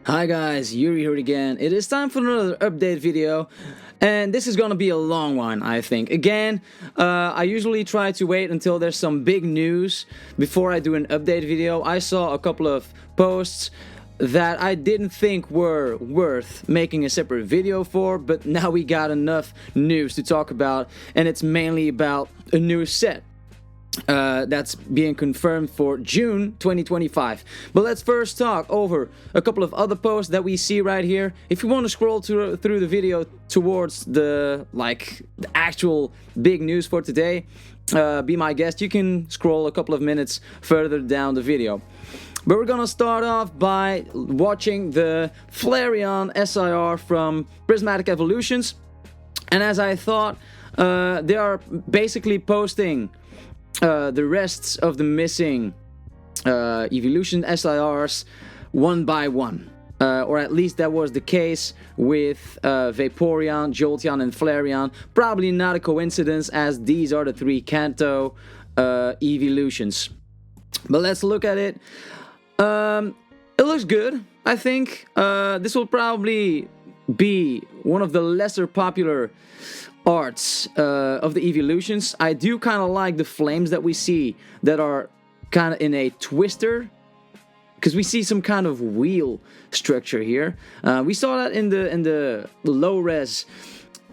Hi guys, Yuri here again. It is time for another update video, and this is gonna be a long one, I think. Again, I usually try to wait until there's some big news before I do an update video. I saw a couple of posts that I didn't think were worth making a separate video for, but now we got enough news to talk about, and it's mainly about a new set. That's being confirmed for June 2025. But let's first talk over a couple of other posts that we see right here. If you want to scroll through the video towards the actual big news for today, be my guest. You can scroll a couple of minutes further down the video. But we're gonna start off by watching the Flareon SIR from Prismatic Evolutions. And as I thought, they are basically posting the rests of the missing Evolution SIRs one by one. Or at least that was the case with Vaporeon, Jolteon, and Flareon. Probably not a coincidence, as these are the three Kanto evolutions. But let's look at it. It looks good, I think. This will probably be one of the lesser popular arts of the evolutions. I do kind of like the flames that we see that are kind of in a twister, because we see some kind of wheel structure here. We saw that in the low res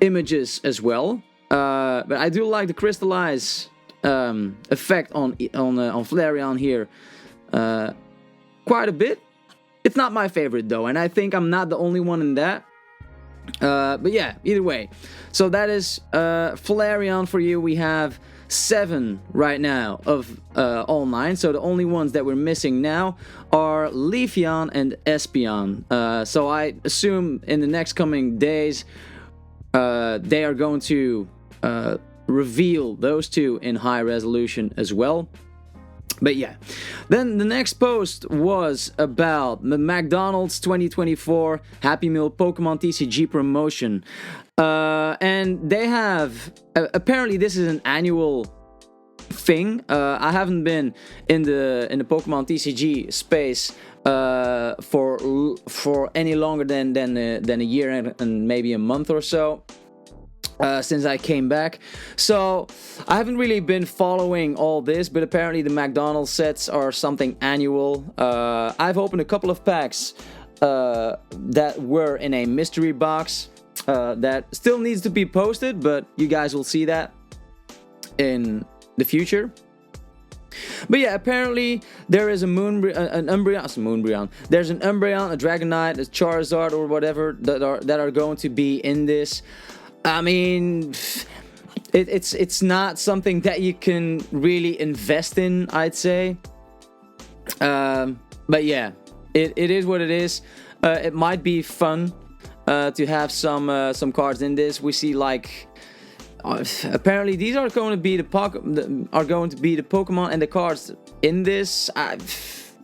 images as well, but I do like the crystallize effect on Flareon here quite a bit. It's not my favorite though, and I think I'm not the only one in that. But yeah, either way. So that is Flareon for you. We have 7 right now of all 9. So the only ones that we're missing now are Leafeon and Espeon. So I assume in the next coming days they are going to reveal those 2 in high resolution as well. But yeah, then the next post was about the McDonald's 2024 Happy Meal Pokemon TCG promotion. And they have, apparently this is an annual thing. I haven't been in the Pokemon TCG space for any longer than a year and maybe a month or so. Since I came back, so I haven't really been following all this, but apparently the McDonald's sets are something annual. I've opened a couple of packs that were in a mystery box that still needs to be posted, but you guys will see that in the future. But yeah, apparently there is an Umbreon. There's an Umbreon, a Dragonite, a Charizard, or whatever that are going to be in this. I mean, it's not something that you can really invest in, I'd say. But yeah, it is what it is. It might be fun to have some cards in this. We see apparently these are going to be the Pokemon and the cards in this. It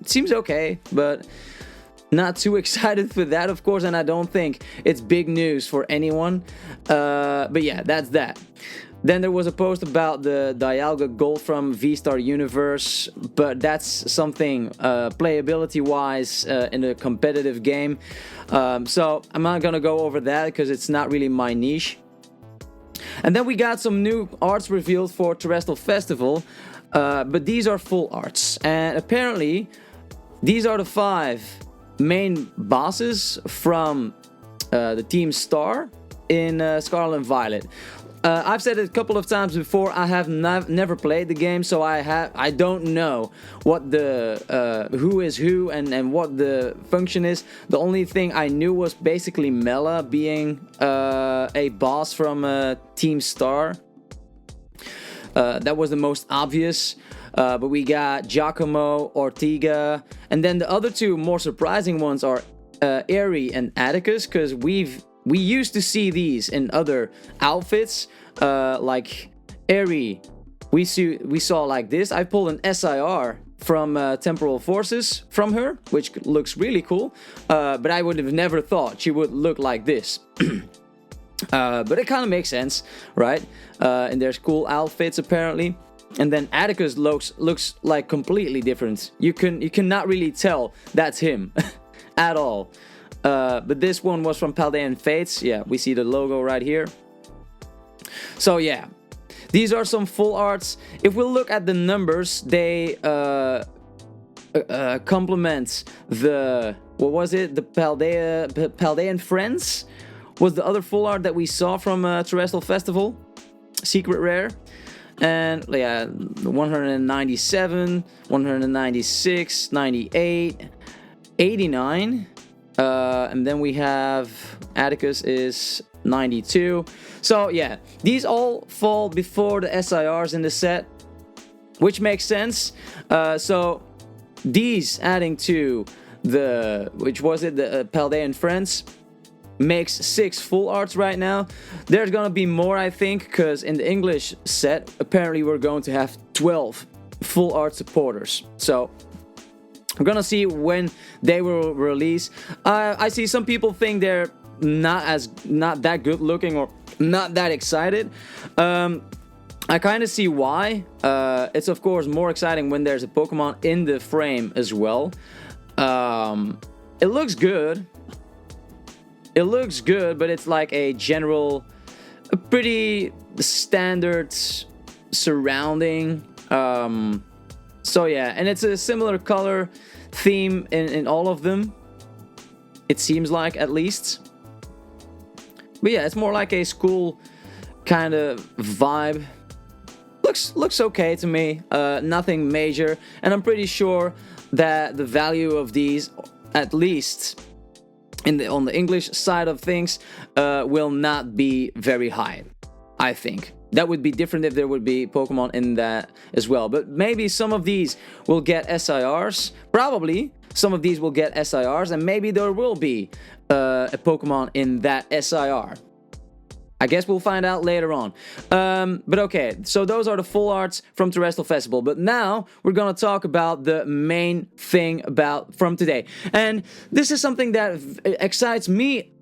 seems okay, but not too excited for that, of course, and I don't think it's big news for anyone. But yeah, that's that. Then there was a post about the Dialga Gold from V-Star Universe, but that's something playability-wise in a competitive game. So I'm not gonna go over that because it's not really my niche. And then we got some new arts revealed for Terrestrial Festival, but these are full arts, and apparently these are the 5 main bosses from the Team Star in Scarlet and Violet. I've said it a couple of times before. I have never played the game, so I don't know what the who is who and what the function is. The only thing I knew was basically Mela being a boss from Team Star. That was the most obvious. But we got Giacomo, Ortega, and then the other 2 more surprising ones are Aerie and Atticus, because we used to see these in other outfits. Like Aerie, we saw like this. I pulled an SIR from Temporal Forces from her, which looks really cool. But I would have never thought she would look like this. But it kind of makes sense, right? And there's cool outfits apparently. And then Atticus looks like completely different. You cannot really tell that's him at all. But this one was from Paldean Fates. Yeah, we see the logo right here. So yeah, these are some full arts. If we look at the numbers, they complement the, what was it? The Paldean Friends was the other full art that we saw from Terrestrial Festival, Secret Rare. And yeah, 197, 196, 98, 89. And then we have Atticus is 92. So yeah, these all fall before the SIRs in the set, which makes sense. So these adding to the, which was it, the Paldean Friends, makes 6 full arts right now. There's gonna be more, I think, because in the English set, apparently we're going to have 12 full art supporters. So we're gonna see when they will release. I see some people think they're not that good looking or not that excited. I kind of see why. It's of course more exciting when there's a Pokemon in the frame as well. It looks good. It looks good, but it's like a pretty standard surrounding. So yeah, and it's a similar color theme in all of them. It seems like, at least. But yeah, it's more like a school kind of vibe. Looks okay to me. Nothing major, and I'm pretty sure that the value of these, at least on the English side of things, will not be very high. I think that would be different if there would be Pokemon in that as well. But maybe some of these will get SIRs. Probably some of these will get SIRs, and maybe there will be a Pokemon in that SIR. I guess we'll find out later on. But okay, so those are the full arts from Terrestrial Festival. But now we're gonna talk about the main thing from today. And this is something that excites me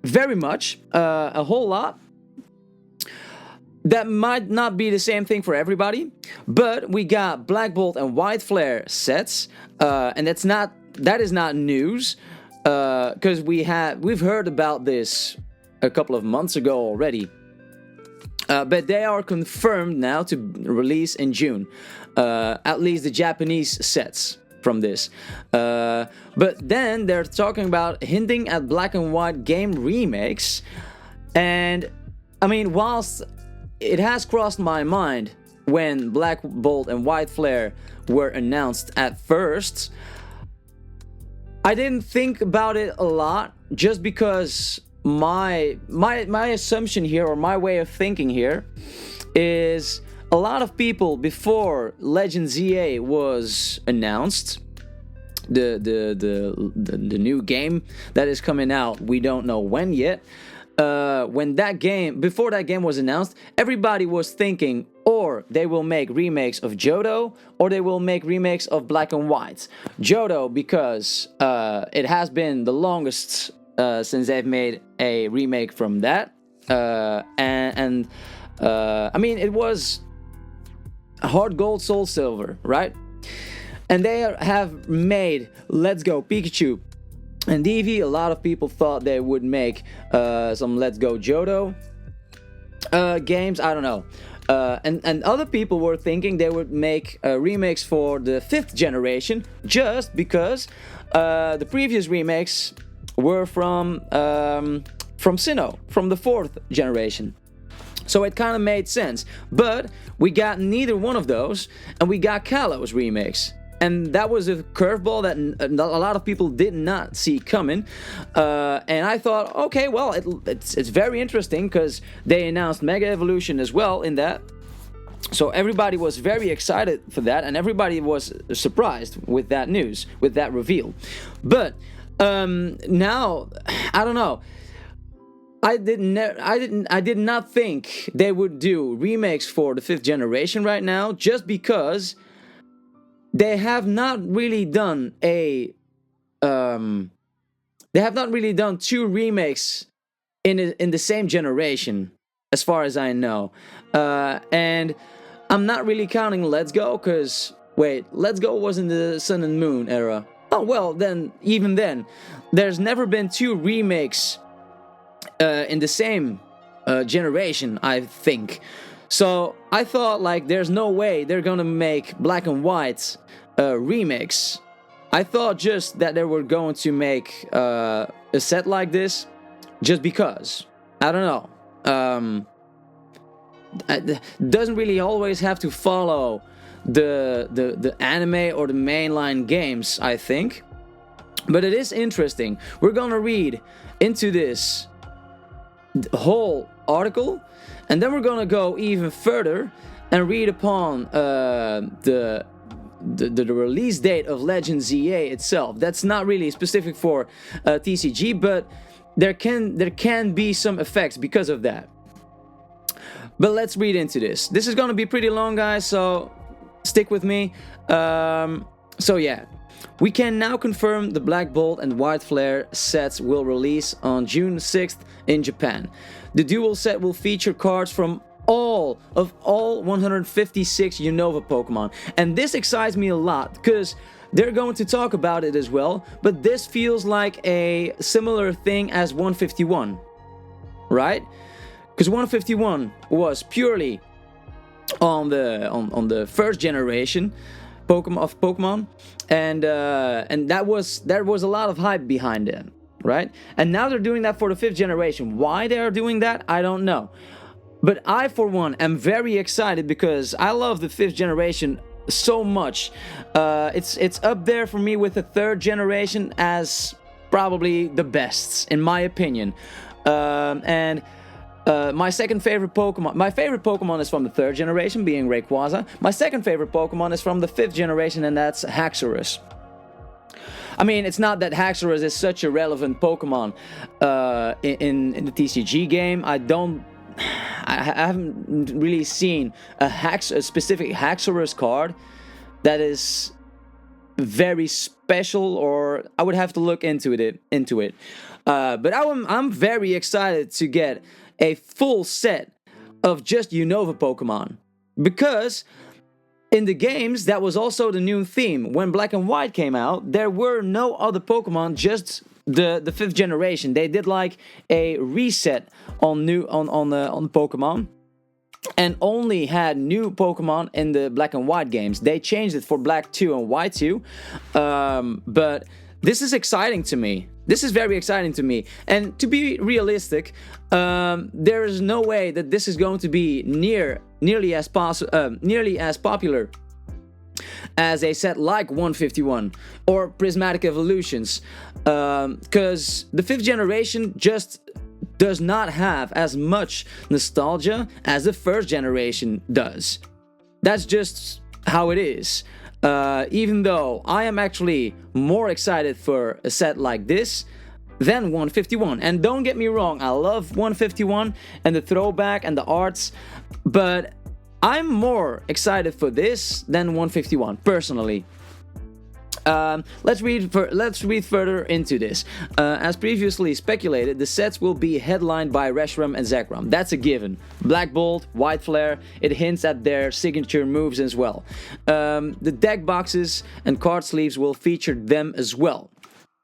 very much, a whole lot. That might not be the same thing for everybody, but we got Black Bolt and White Flare sets, and that is not news, because we've heard about this a couple of months ago already. But they are confirmed now to release in June, at least the Japanese sets from this. But then they're talking about hinting at Black and White game remakes, and I mean, whilst it has crossed my mind when Black Bolt and White Flare were announced at first, I didn't think about it a lot, just because my assumption here, or my way of thinking here, is a lot of people, before Legend ZA was announced, the new game that is coming out, we don't know when yet. Before that game was announced, everybody was thinking, or they will make remakes of Johto, or they will make remakes of Black and White. Johto, because it has been the longest since they've made a remake from that. I mean, it was Heart Gold, Soul Silver, right? And they have made Let's Go Pikachu and Eevee. A lot of people thought they would make some Let's Go Johto games. I don't know. And other people were thinking they would make remakes for the 5th generation, just because the previous remakes were from Sinnoh, from the 4th generation. So it kind of made sense. But we got neither one of those, and we got Kalo's remakes. And that was a curveball that a lot of people did not see coming. And I thought, okay, well, it's very interesting, because they announced Mega Evolution as well in that. So everybody was very excited for that, and everybody was surprised with that news, with that reveal. But now, I don't know. I did not think they would do remakes for the 5th generation right now, just because they have not really done they have not really done 2 remakes in the same generation, as far as I know. And I'm not really counting Let's Go, because wait, Let's Go was in the Sun and Moon era. Oh well, then even then, there's never been two remakes in the same generation, I think. So I thought like there's no way they're gonna make Black and White remakes. I thought just that they were going to make a set like this just because. I don't know. Doesn't really always have to follow the anime or the mainline games, I think. But it is interesting. We're gonna read into this whole article, and then we're gonna go even further and read upon the release date of Legend ZA itself. That's not really specific for TCG, but there can be some effects because of that. But let's read into this. This is gonna be pretty long, guys, so stick with me. So yeah, we can now confirm the Black Bolt and White Flare sets will release on June 6th in Japan. The dual set will feature cards from all 156 Unova Pokemon, and this excites me a lot because they're going to talk about it as well. But this feels like a similar thing as 151, right? Because 151 was purely on the first generation Pokemon, and that was there was a lot of hype behind it, right? And now they're doing that for the 5th generation. Why they are doing that, I don't know. But I, for one, am very excited because I love the 5th generation so much. It's up there for me with the 3rd generation as probably the best, in my opinion. My second favorite Pokemon, my favorite Pokemon is from the 3rd generation, being Rayquaza. My second favorite Pokemon is from the 5th generation, and that's Haxorus. I mean, it's not that Haxorus is such a relevant Pokemon in the TCG game. I haven't really seen a specific Haxorus card that is very special, or I would have to look into it. But I'm very excited to get a full set of just Unova Pokemon, because in the games that was also the new theme. When Black and White came out, there were no other Pokemon, just the 5th generation. They did like a reset on Pokemon, and only had new Pokemon in the Black and White games. They changed it for Black 2 and White 2, but this is exciting to me. This is very exciting to me. And to be realistic, there is no way that this is going to be nearly as popular as a set like 151 or Prismatic Evolutions, because the 5th generation just does not have as much nostalgia as the 1st generation does. That's just how it is. Even though I am actually more excited for a set like this than 151. And don't get me wrong, I love 151 and the throwback and the arts, but I'm more excited for this than 151, personally. Let's read further into this. As previously speculated, the sets will be headlined by Reshiram and Zekrom. That's a given. Black Bolt, White Flare, it hints at their signature moves as well. The deck boxes and card sleeves will feature them as well.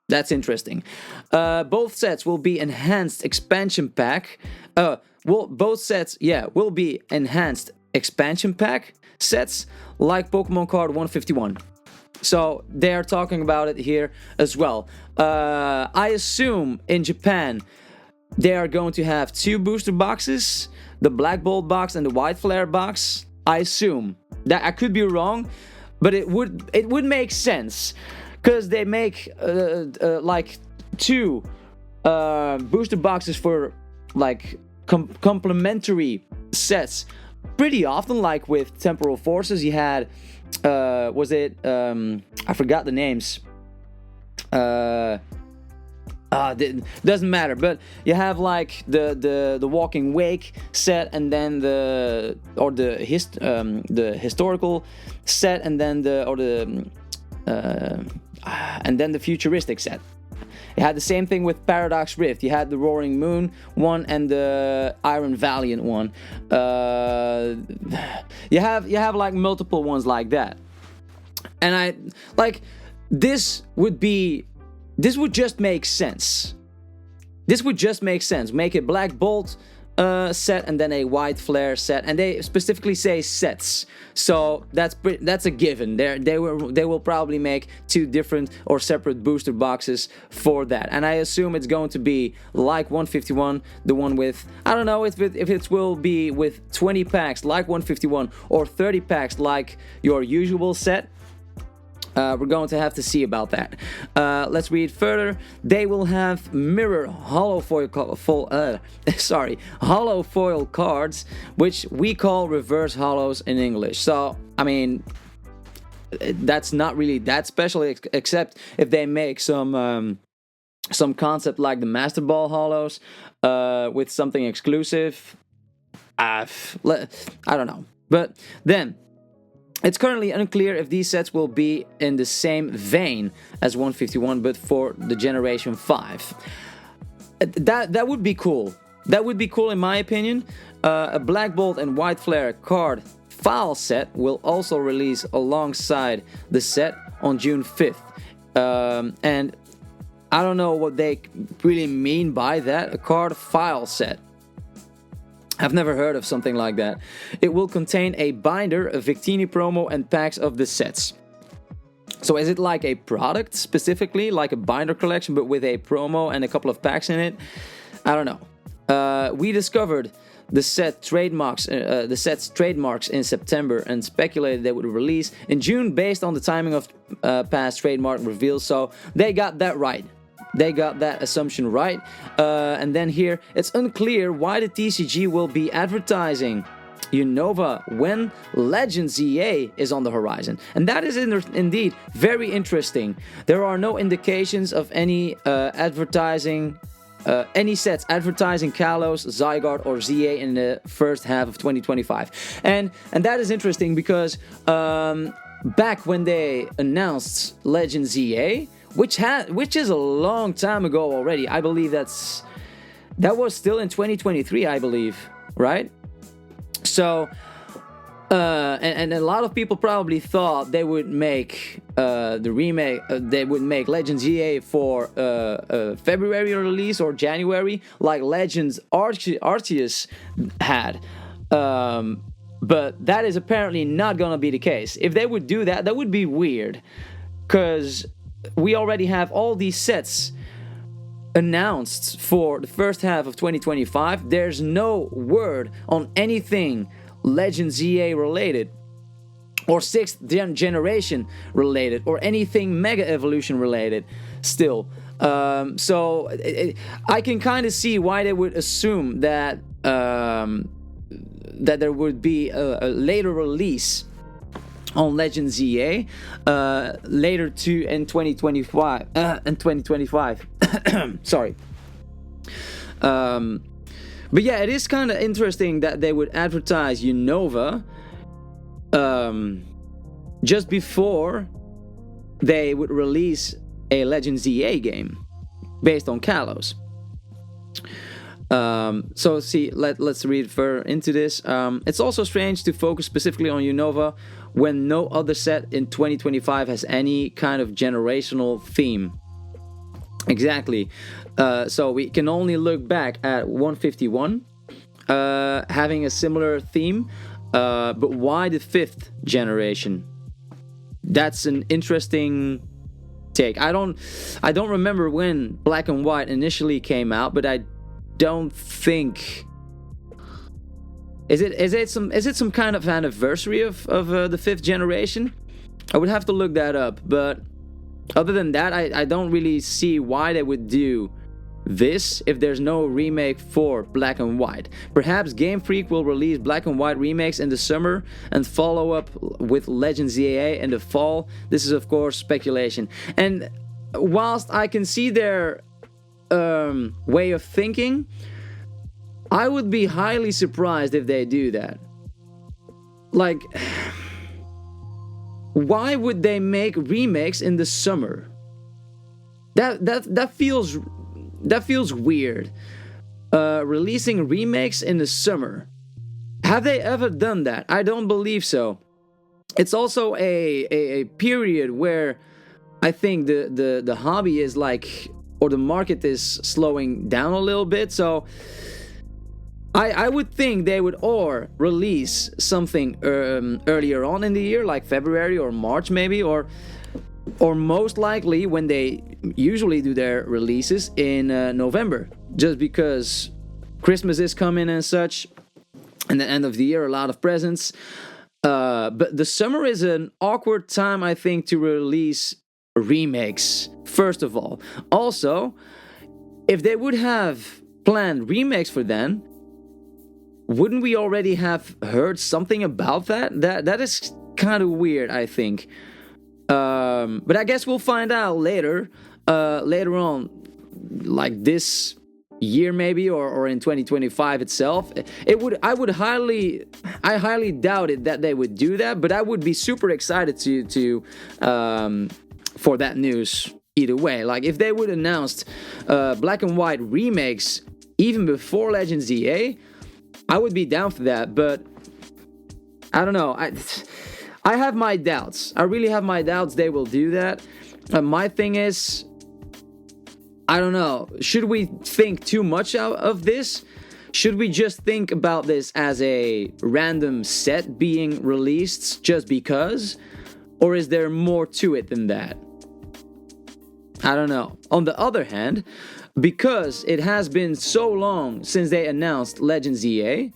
That's interesting. Both sets will be enhanced expansion pack. Both sets, will be enhanced expansion pack sets like Pokemon Card 151. So they are talking about it here as well. I assume in Japan they are going to have 2 booster boxes, the Black Bolt box and the White Flare box. I assume that. I could be wrong, but it would make sense, because they make like 2 booster boxes for like complementary sets pretty often. Like with Temporal Forces, you had I forgot the names. Doesn't matter, but you have like the Walking Wake set, and then the historical set, and then the futuristic set. You had the same thing with Paradox Rift. You had the Roaring Moon one and the Iron Valiant one. You have like multiple ones like that. And I like this would just make sense. This would just make sense. Make a black bolt set and then a white flare set, and they specifically say sets, so that's a given. They will probably make 2 different or separate booster boxes for that, and I assume it's going to be like 151, the one with, I don't know if it will be with 20 packs like 151 or 30 packs like your usual set. We're going to have to see about that. Let's read further. They will have mirror hollow foil cards, which we call reverse hollows in English. So, I mean, that's not really that special, except if they make some concept like the Master Ball hollows with something exclusive. I don't know. But then, it's currently unclear if these sets will be in the same vein as 151, but for the Generation 5. That would be cool. That would be cool in my opinion. A Black Bolt and White Flare card file set will also release alongside the set on June 5th. And I don't know what they really mean by that, a card file set. I've never heard of something like that. It will contain a binder, a Victini promo, and packs of the sets. So is it like a product specifically, like a binder collection, but with a promo and a couple of packs in it? I don't know. We discovered the set's trademarks in September and speculated they would release in June based on the timing of past trademark reveals. So they got that right. They got that assumption right. And then here, it's unclear why the TCG will be advertising Unova when Legends EA is on the horizon. And that is indeed very interesting. There are no indications of any advertising, any sets advertising Kalos, Zygarde, or ZA in the first half of 2025. And that is interesting because back when they announced Legends EA, which is a long time ago already. I believe that was still in 2023, I believe, right? So, and a lot of people probably thought they would make the remake. They would make Legends EA for February release or January, like Legends Arceus had. But that is apparently not gonna be the case. If they would do that, that would be weird, because we already have all these sets announced for the first half of 2025. There's no word on anything Legends EA related, or 6th generation related, or anything Mega Evolution related still. So I can kind of see why they would assume that that there would be a later release on Legends EA later in 2025. Sorry. But yeah, it is kind of interesting that they would advertise Unova just before they would release a Legends EA game based on Kalos. So see, let's read further into this. It's also strange to focus specifically on Unova when no other set in 2025 has any kind of generational theme. Exactly. So we can only look back at 151 having a similar theme, but why the 5th generation? That's an interesting take. I don't remember when Black and White initially came out, but I don't think. Is it some kind of anniversary of the 5th generation? I would have to look that up, but other than that, I don't really see why they would do this if there's no remake for Black and White. Perhaps Game Freak will release Black and White remakes in the summer and follow up with Legends EA in the fall. This is of course speculation. And whilst I can see their way of thinking, I would be highly surprised if they do that. Like, why would they make remakes in the summer? That feels weird. Releasing remakes in the summer. Have they ever done that? I don't believe so. It's also a period where I think the hobby is like, or the market is slowing down a little bit. So I would think they would or release something earlier on in the year, like February or March maybe, or most likely when they usually do their releases in November, just because Christmas is coming and such, and the end of the year, a lot of presents. But the summer is an awkward time, I think, to release remakes, first of all. Also, if they would have planned remakes for then, wouldn't we already have heard something about that? That is kind of weird, I think. But I guess we'll find out later on, like this year maybe, or in 2025 itself. I highly doubted that they would do that, but I would be super excited to for that news either way. Like if they would announce black and white remakes even before Legends EA, I would be down for that. But I don't know. I have my doubts. I really have my doubts they will do that. My thing is, I don't know. Should we think too much out of this? Should we just think about this as a random set being released just because? Or is there more to it than that? I don't know. On the other hand, because it has been so long since they announced Legends EA,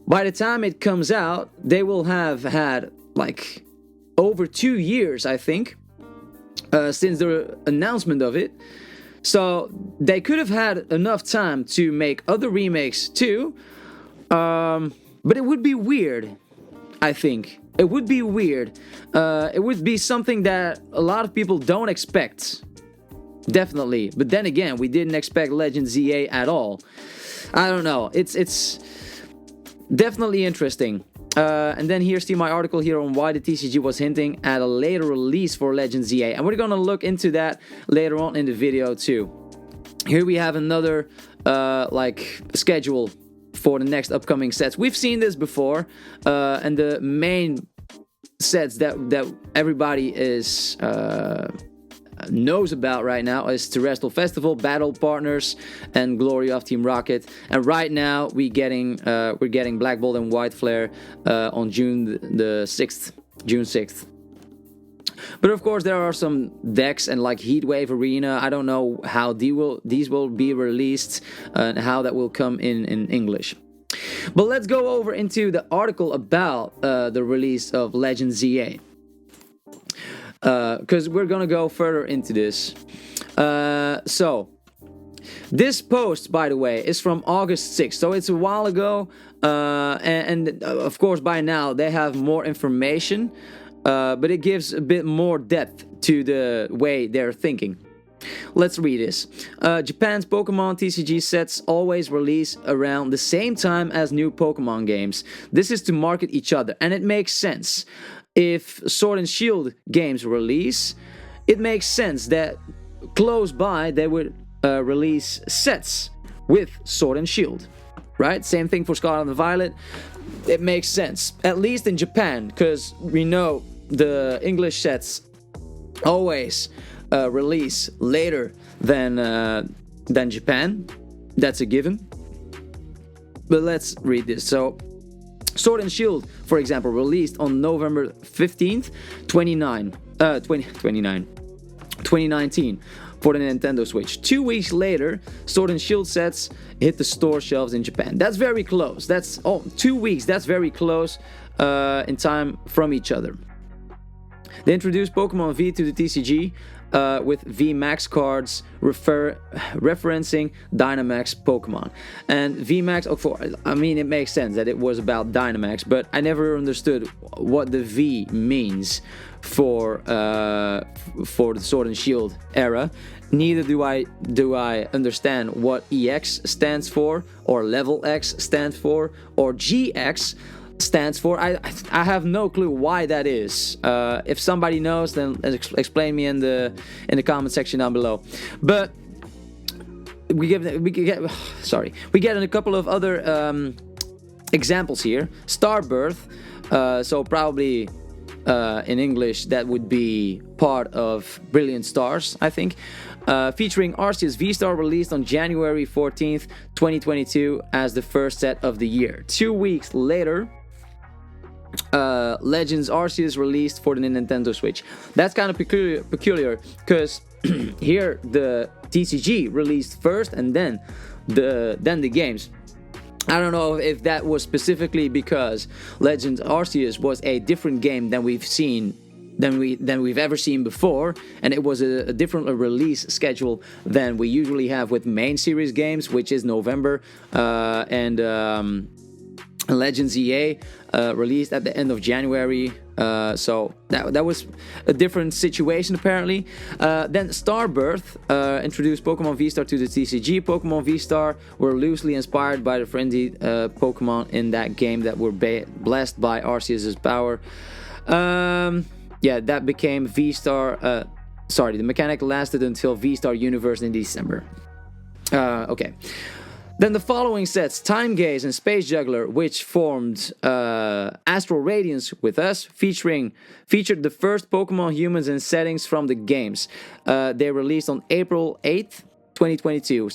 by the time it comes out, they will have had like over 2 years, I think, since the announcement of it. So they could have had enough time to make other remakes too. But it would be weird, I think. It would be weird. It would be something that a lot of people don't expect. Definitely. But then again, we didn't expect Legends EA at all. I don't know. It's definitely interesting. And then here's my article here on why the TCG was hinting at a later release for Legends EA. And we're going to look into that later on in the video too. Here we have another schedule for the next upcoming sets. We've seen this before. And the main sets that everybody is knows about right now is Terrestrial Festival, Battle Partners, and Glory of Team Rocket. And right now we're getting Black Bolt and White Flare on June 6th. But of course there are some decks and like Heatwave Arena. I don't know how these will be released and how that will come in English. But let's go over into the article about the release of Legends EA. Because we're gonna go further into this. So this post, by the way, is from August 6th, so it's a while ago. And of course, by now they have more information, but it gives a bit more depth to the way they're thinking. Let's read this. Japan's Pokémon TCG sets always release around the same time as new Pokémon games. This is to market each other, and it makes sense. If Sword and Shield games release, it makes sense that close by they would release sets with Sword and Shield, right? Same thing for Scarlet and Violet. It makes sense, at least in Japan, because we know the English sets always release later than Japan. That's a given. But let's read this. So Sword and Shield, for example, released on November 15th, 2019 for the Nintendo Switch. 2 weeks later, Sword and Shield sets hit the store shelves in Japan. That's very close. 2 weeks. That's very close in time from each other. They introduced Pokemon V to the TCG with VMAX cards referencing Dynamax Pokemon. And VMAX, it makes sense that it was about Dynamax, but I never understood what the V means for the Sword and Shield era. Neither do I understand what EX stands for, or Level X stands for, or GX stands for. I have no clue why that is. If somebody knows, then explain me in the comment section down below. But we get a couple of other examples here. Starbirth, so probably in English, that would be part of Brilliant Stars, I think. Featuring Arceus V-Star, released on January 14th, 2022 as the first set of the year. 2 weeks later, Legends Arceus released for the Nintendo Switch. That's kind of peculiar because here the TCG released first and then the games. I don't know if that was specifically because Legends Arceus was a different game than we've ever seen before, and it was a different release schedule than we usually have with main series games, which is November, and Legends EA released at the end of January. So that was a different situation apparently. Then Starbirth introduced Pokemon V-Star to the TCG. Pokemon V-Star were loosely inspired by the frenzied Pokemon in that game that were blessed by Arceus' power. Yeah, that became V-Star. The mechanic lasted until V-Star Universe in December. Okay. Then the following sets, Time Gaze and Space Juggler, which formed Astral Radiance with us, featured the first Pokemon humans and settings from the games. They released on April 8th, 2022.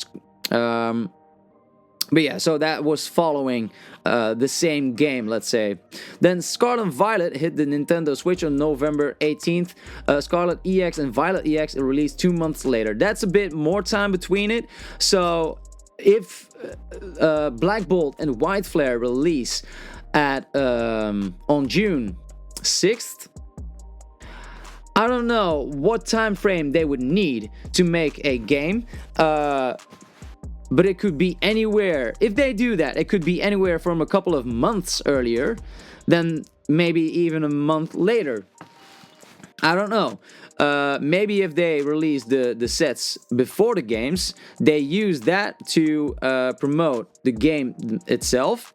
But yeah, so that was following the same game, let's say. Then Scarlet and Violet hit the Nintendo Switch on November 18th. Scarlet EX and Violet EX released 2 months later. That's a bit more time between it. So if Black Bolt and White Flare release on June 6th, I don't know what time frame they would need to make a game, but it could be anywhere. If they do that, it could be anywhere from a couple of months earlier, then maybe even a month later. I don't know. Maybe if they release the sets before the games, they use that to promote the game itself.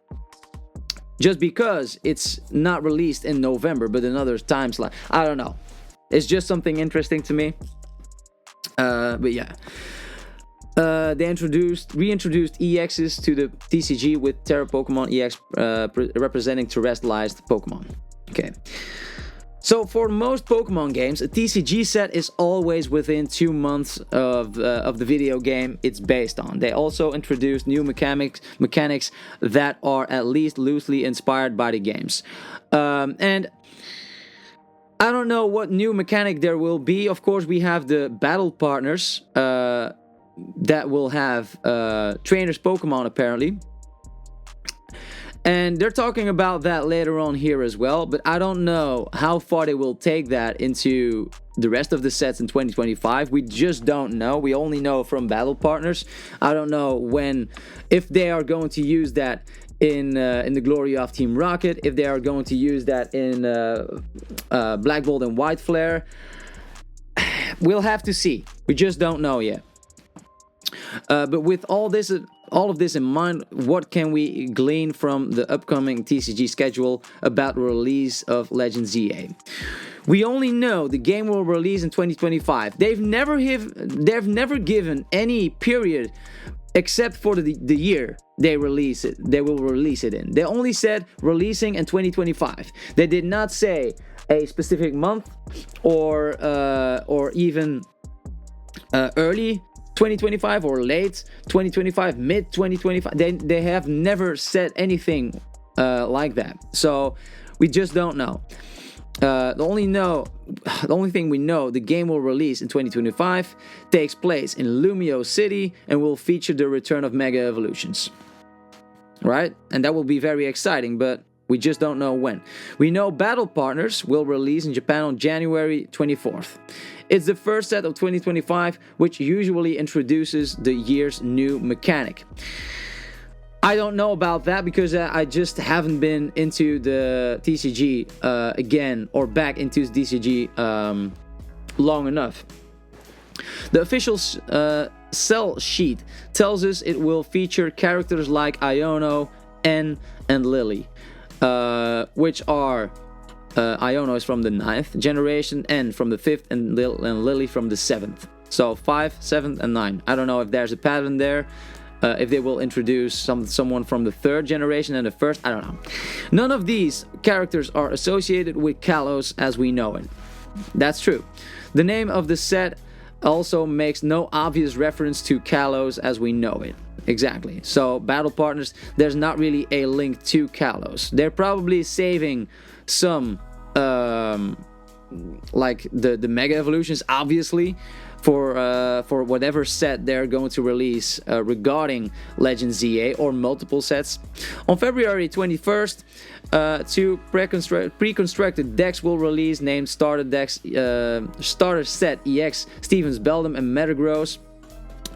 Just because it's not released in November, but another time slot. I don't know. It's just something interesting to me. But yeah. They reintroduced EXs to the TCG with Terra Pokemon EX representing terrestrialized Pokemon. Okay. So for most Pokemon games, a TCG set is always within 2 months of the video game it's based on. They also introduced new mechanics that are at least loosely inspired by the games. And I don't know what new mechanic there will be. Of course, we have the battle partners that will have trainers Pokemon apparently. And they're talking about that later on here as well, but I don't know how far they will take that into the rest of the sets in 2025. We just don't know. We only know from battle partners. I don't know if they are going to use that in the glory of Team Rocket, if they are going to use that in Black Bolt and White Flare. We'll have to see. We just don't know yet. But with all of this in mind, what can we glean from the upcoming TCG schedule about the release of Legends EA? We only know the game will release in 2025. They've never given any period except for the year they will release it in. They only said releasing in 2025. They did not say a specific month or even early 2025 or late 2025, mid 2025. They have never said anything like that. So we just don't know. The only thing we know, the game will release in 2025, takes place in Lumio City, and will feature the return of Mega Evolutions. Right? And that will be very exciting, but we just don't know when. We know Battle Partners will release in Japan on January 24th. It's the first set of 2025, which usually introduces the year's new mechanic. I don't know about that because I just haven't been into the TCG again, or back into the TCG long enough. The official sell sheet tells us it will feature characters like Iono, N, and Lily, which are Iono is from the 9th generation, N from the 5th, and Lily from the 7th. So 5, 7, and 9. I don't know if there's a pattern there. If they will introduce someone from the 3rd generation and the 1st, I don't know. None of these characters are associated with Kalos as we know it. That's true. The name of the set also makes no obvious reference to Kalos as we know it. Exactly. So battle partners, there's not really a link to Kalos. They're probably saving some like the Mega Evolutions, obviously, for whatever set they're going to release regarding Legend ZA, or multiple sets. On February 21st, 2 pre-constructed decks will release, named Starter Decks, Starter Set EX, Stevens Beldam and Metagross,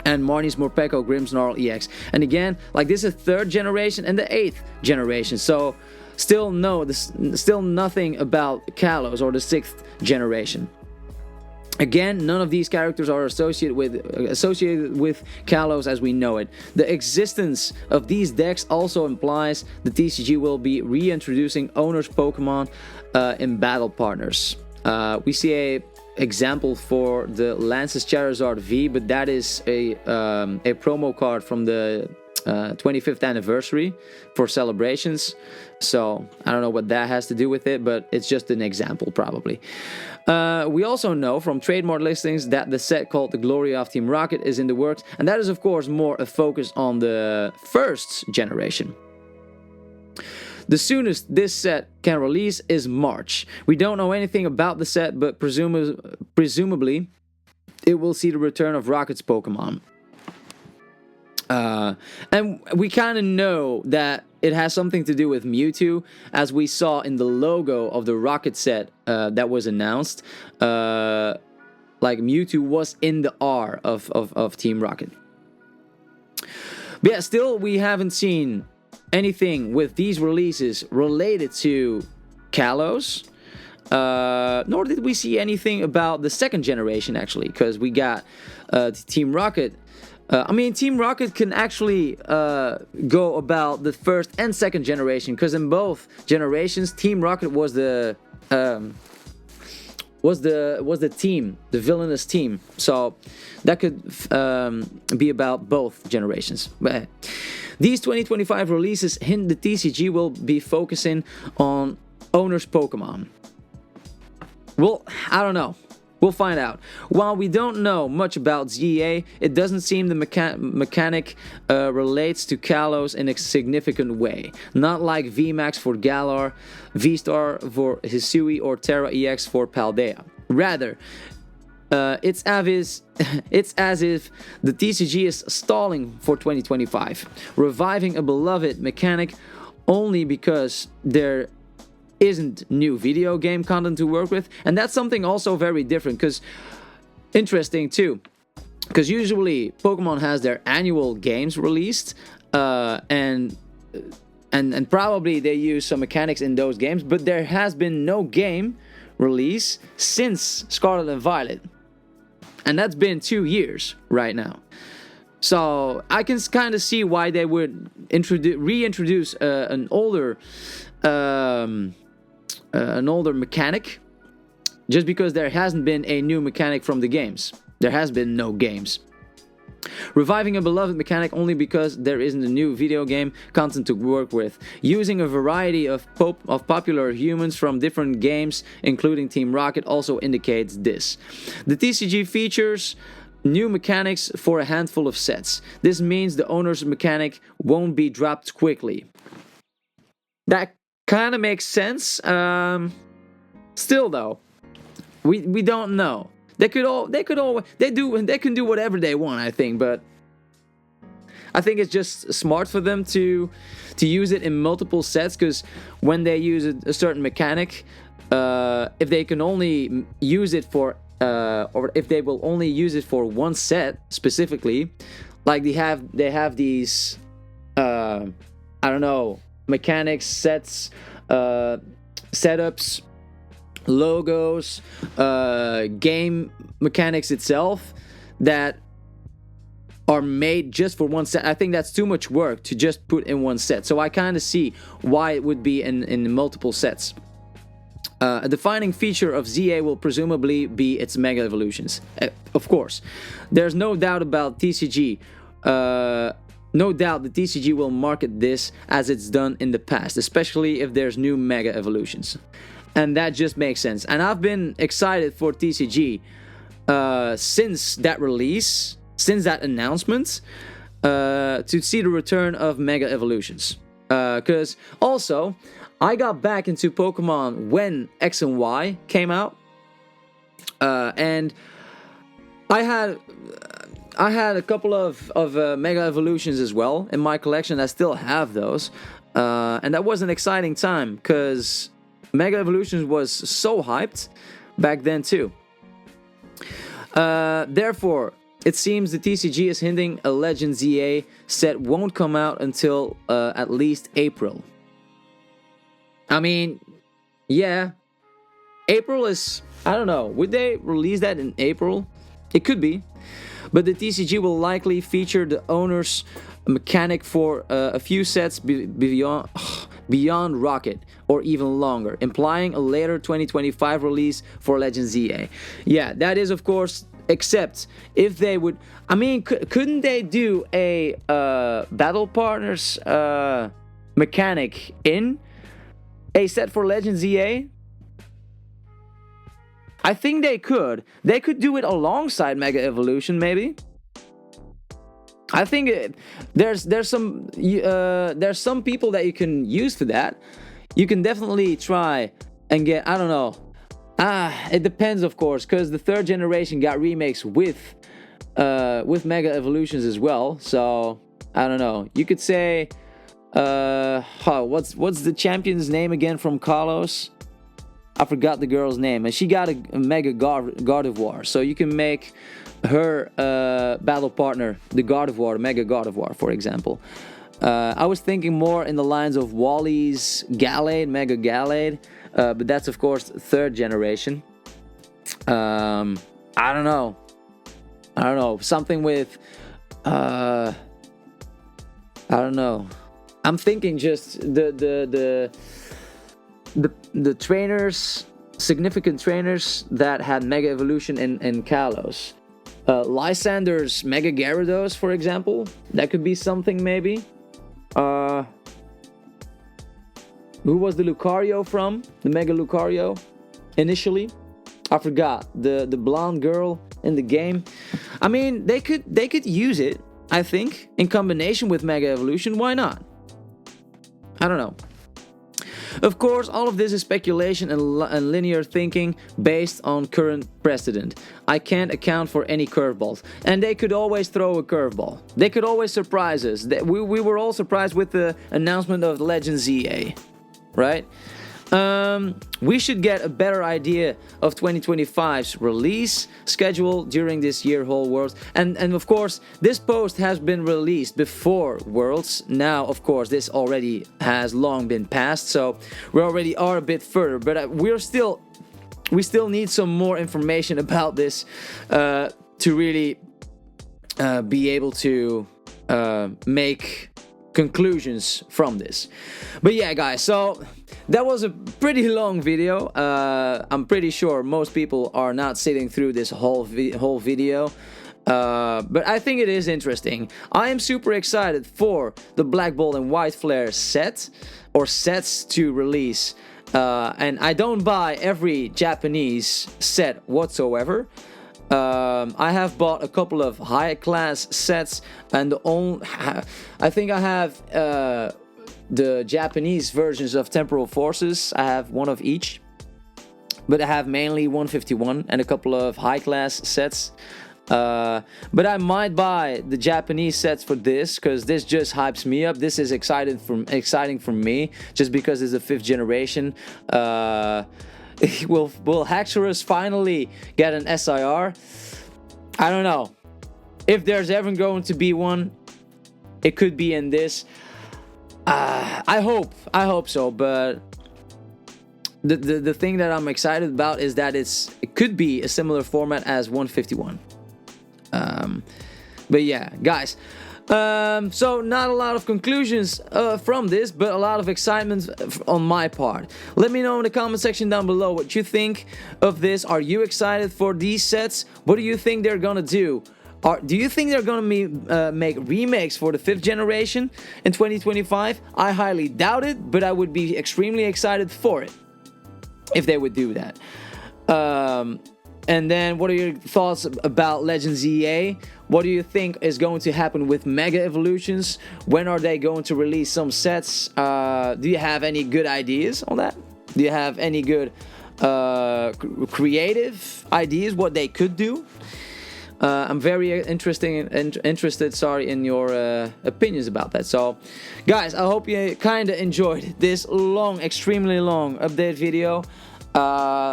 and Marnie's Morpeko Grimmsnarl EX. And again, like, this is 3rd generation and the 8th generation, so still nothing about Kalos or the 6th generation. Again, none of these characters are associated with Kalos as we know it. The existence of these decks also implies the TCG will be reintroducing owners' Pokemon in battle partners. We see a example for the Lance's Charizard V, but that is a promo card from the 25th anniversary for celebrations, so I don't know what that has to do with it, but it's just an example probably. We also know from trademark listings that the set called the Glory of Team Rocket is in the works, and that is of course more a focus on the 1st generation. The soonest this set can release is March. We don't know anything about the set, but presumably it will see the return of Rocket's Pokemon. And we kind of know that it has something to do with Mewtwo, as we saw in the logo of the Rocket set that was announced. Like, Mewtwo was in the R of Team Rocket. But yeah, still we haven't seen anything with these releases related to Kalos. Nor did we see anything about the 2nd generation, actually, because we got Team Rocket. I mean, Team Rocket can actually go about the 1st and 2nd generation, because in both generations, Team Rocket was the team, the villainous team. So that could be about both generations. But these 2025 releases hint the TCG will be focusing on owners' Pokemon. Well, I don't know. We'll find out. While we don't know much about ZA, it doesn't seem the mechanic relates to Kalos in a significant way. Not like VMAX for Galar, V-Star for Hisui, or Terra EX for Paldea. Rather, it's as if the TCG is stalling for 2025, reviving a beloved mechanic only because there isn't new video game content to work with. And that's something also very different, because interesting too, because usually Pokemon has their annual games released, and probably they use some mechanics in those games, but there has been no game release since Scarlet and Violet, and that's been 2 years right now. So I can kind of see why they would reintroduce an older mechanic, just because there hasn't been a new mechanic from the games. There has been no games. Reviving a beloved mechanic only because there isn't a new video game content to work with. Using a variety of popular humans from different games, including Team Rocket, also indicates this. The TCG features new mechanics for a handful of sets. This means the owner's mechanic won't be dropped quickly. That kind of makes sense. Still though, we don't know. They can do whatever they want, I think, but I think it's just smart for them to use it in multiple sets, because when they use a certain mechanic, if they can only use it for or if they will only use it for one set specifically, like they have these I don't know, mechanics, sets, setups, logos, game mechanics itself that are made just for one set. I think that's too much work to just put in one set. So I kind of see why it would be in multiple sets. A defining feature of ZA will presumably be its Mega Evolutions. Of course, there's no doubt about TCG no doubt the TCG will market this as it's done in the past, especially if there's new Mega Evolutions. And that just makes sense. And I've been excited for TCG since that release, since that announcement, to see the return of Mega Evolutions. Because also, I got back into Pokemon when X and Y came out. And I had a couple of Mega Evolutions as well in my collection. I still have those. And that was an exciting time because Mega Evolutions was so hyped back then too. Therefore, it seems the TCG is hinting a Legends EA set won't come out until at least April. I mean, yeah. April is... I don't know. Would they release that in April? It could be. But the TCG will likely feature the owner's mechanic for a few sets beyond Rocket, or even longer, implying a later 2025 release for Legends EA. Yeah, that is of course, except if they would... I mean, couldn't they do a Battle Partners mechanic in a set for Legends EA? I think they could. They could do it alongside Mega Evolution, maybe. I think there's some people that you can use for that. You can definitely try and get, I don't know. It depends, of course, because the third generation got remakes with Mega Evolutions as well. So I don't know. You could say, what's the champion's name again from Kalos? I forgot the girl's name, and she got a Mega Gardevoir. So you can make her battle partner the Gardevoir, Mega Gardevoir, for example. I was thinking more in the lines of Wally's Gallade, Mega Gallade, but that's of course third generation. I don't know. Something with, I don't know. I'm thinking just the trainers, significant trainers that had Mega Evolution in Kalos. Lysander's Mega Gyarados, for example. That could be something, maybe. Who was the Lucario from? The Mega Lucario initially? I forgot. The blonde girl in the game. I mean, they could use it, I think, in combination with Mega Evolution. Why not? I don't know. Of course, all of this is speculation and linear thinking based on current precedent. I can't account for any curveballs. And they could always throw a curveball. They could always surprise us. We were all surprised with the announcement of Legends EA, right? We should get a better idea of 2025's release schedule during this year whole Worlds. And of course, this post has been released before Worlds. Now, of course, this already has long been passed, so we already are a bit further. But we still need some more information about this to really be able to make conclusions from this. But yeah, guys, so that was a pretty long video. I'm pretty sure most people are not sitting through this whole video. But I think it is interesting. I am super excited for the Black Bolt and White Flare set, or sets to release. And I don't buy every Japanese set whatsoever. I have bought a couple of high class sets, and I think I have the Japanese versions of Temporal Forces. I have one of each, but I have mainly 151 and a couple of high class sets. But I might buy the Japanese sets for this, because this just hypes me up. This is exciting for me, just because it's the 5th generation. Will Haxorus finally get an SIR? I don't know. If there's ever going to be one, it could be in this. I hope so. But the thing that I'm excited about is that it could be a similar format as 151. But yeah, guys. So not a lot of conclusions from this, but a lot of excitement on my part. Let me know in the comment section down below what you think of this. Are you excited for these sets? What do you think they're gonna do Do you think they're gonna make remakes for the 5th generation in 2025? I highly doubt it, but I would be extremely excited for it if they would do that. And then, what are your thoughts about Legends EA? What do you think is going to happen with Mega Evolutions? When are they going to release some sets? Do you have any good ideas on that? Do you have any good creative ideas what they could do? I'm very interested, sorry, in your opinions about that. So, guys, I hope you kind of enjoyed this long, extremely long update video.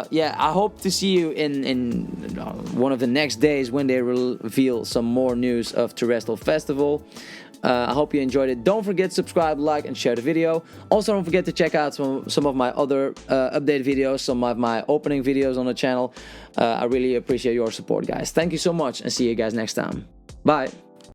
Yeah, I hope to see you in one of the next days when they reveal some more news of Terrestrial Festival. I hope you enjoyed it. Don't forget to subscribe, like, and share the video. Also, don't forget to check out some of my other update videos, some of my opening videos on the channel. I really appreciate your support, guys. Thank you so much, and see you guys next time. Bye.